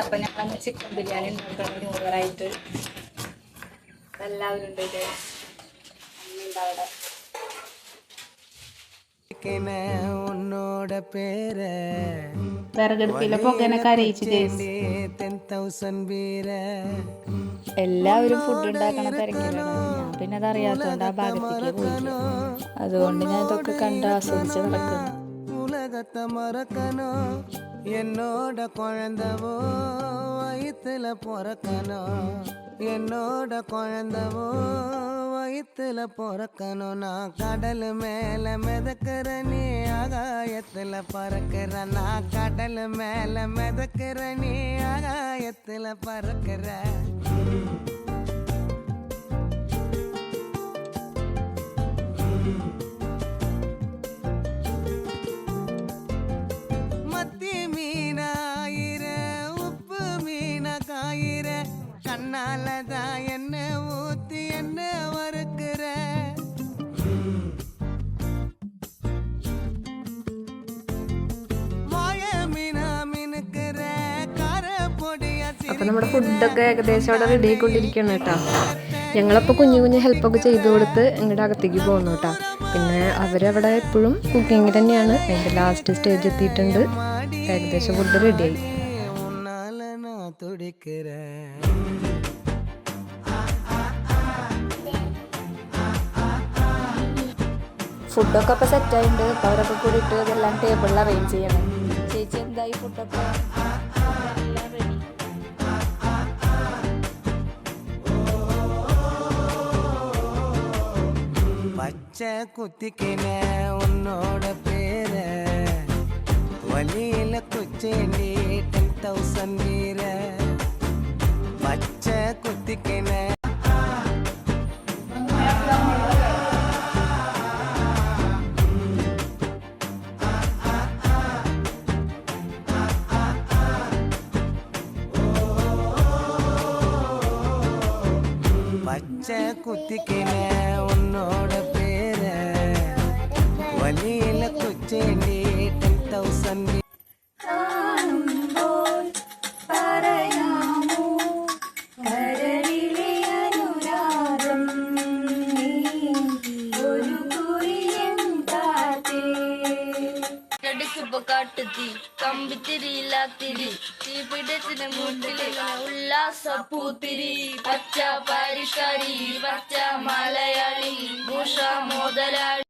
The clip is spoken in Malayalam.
അപ്പം ഞങ്ങൾ ചിക്കൻ ബിരിയാണി ഉണ്ടാക്കണം ന്യൂ ഇയർ ആയിട്ട്. എല്ലാവരും ഉണ്ട്. ഇത് അമ്മയുണ്ട് അവിടെ. വിറകെടുപ്പിലെ പുകനൊക്കെ അറിയിച്ചു. എല്ലാവരും ഫുഡ് ഉണ്ടാക്കണ തിരക്കിലാണ്. ഞാൻ പിന്നെ അത് അറിയാത്തോണ്ട് ആ ഭാഗത്തേക്ക് പോയില്ല. അതുകൊണ്ട് ഞാൻ ഇതൊക്കെ കണ്ട് ആസ്വദിച്ച് നടക്കുന്നു. ഉലകത്തെ മറക്കനോ എന്നോட കുഴന്തവോ വയറ്റില പൊറക്കനോ എന്നോட കുഴന്തവോ വയറ്റില പൊറക്കനോ நான் கடல் மேல மிதக்கிற நீ ஆகாயத்துல பறக்கிற நான் கடல் மேல மிதக்கிற நீ ஆகாயத்துல பறக்கிற மத்தி மீனாயிர உப்பு மீன காயிர கண்ணாலதான் என்ன ஊத்தி என்ன வறுக்கிற வாய மீனா மினுக்கிற கார பொடிய. അപ്പം നമ്മുടെ ഫുഡൊക്കെ ഏകദേശം അവിടെ റെഡി ആയിക്കൊണ്ടിരിക്കുകയാണ് കേട്ടോ. ഞങ്ങളപ്പോൾ കുഞ്ഞു കുഞ്ഞു ഹെൽപ്പൊക്കെ ചെയ്തു കൊടുത്ത് ഇങ്ങോട്ട് അകത്തേക്ക് പോകുന്നു കേട്ടോ. പിന്നെ അവരവിടെ എപ്പോഴും കുക്കിംഗ് തന്നെയാണ്. അതിൻ്റെ ലാസ്റ്റ് സ്റ്റേജ് എത്തിയിട്ടുണ്ട്. ഏകദേശം ഫുഡ് റെഡിയായി. ഫുഡൊക്കെ അപ്പോൾ സെറ്റായിട്ടുണ്ട്. അപ്പോൾ അവരൊക്കെ കൂടിയിട്ട് ഇതെല്ലാം ടേബിളിൽ അറേഞ്ച് ചെയ്യണം. ചേച്ചി എന്തായി ഫുഡൊക്കെ? பச்சை குத்திக்கின உன்னோட பேர வலியில குச்சேண்டி 10,000 வீர பச்சை குத்திக்கின பச்சை குத்திக்கின உன்னோட பேர வலியில குச்சேண்டி 10,000 കാട്ടുതി കമ്പിത്തിരി ഇല്ലാത്തിരി തീപിടത്തിന് മുട്ടില് ഉല്ലാസപ്പൂത്തിരി പച്ച പരിഷ്കാരി പച്ച മലയാളി മൂഷ മുതലാളി.